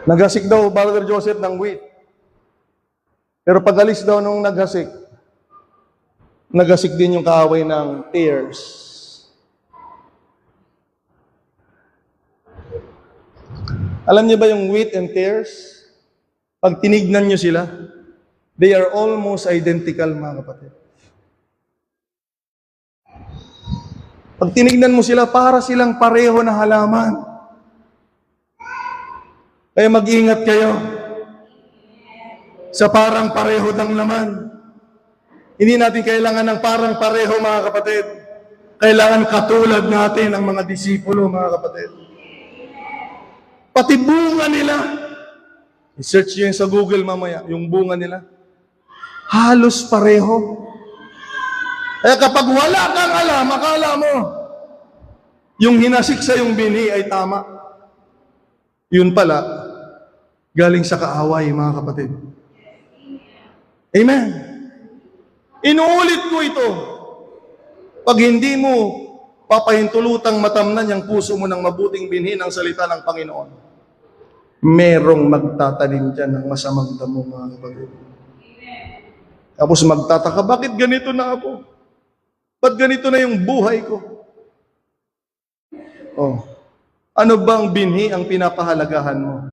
Naghasik daw, Brother Joseph, ng wheat. Pero pag-alis daw nung naghasik din yung kaaway ng tares. Alam niyo ba yung wheat and tares? Pag tinignan niyo sila, they are almost identical, mga kapatid. Pag tinignan mo sila, para silang pareho na halaman. Kaya mag-ingat kayo sa parang pareho ng laman. Hindi natin kailangan ng parang pareho, mga kapatid. Kailangan katulad natin ang mga disipulo, mga kapatid. Pati bunga nila. I-search nyo sa Google mamaya, yung bunga nila. Halos pareho. Kaya kapag wala kang alam, akala mo, yung hinasik sa yung binhi ay tama. Yun pala, galing sa kaaway, mga kapatid. Amen. Inuulit ko ito. Pag hindi mo papahintulutang matamnan yung puso mo ng mabuting binhi ng salita ng Panginoon, merong magtatanim dyan ng masamang damo, mga kapatid. Tapos magtataka, bakit ganito na ako? Ba't ganito na yung buhay ko? Oh, ano bang binhi ang pinapahalagahan mo?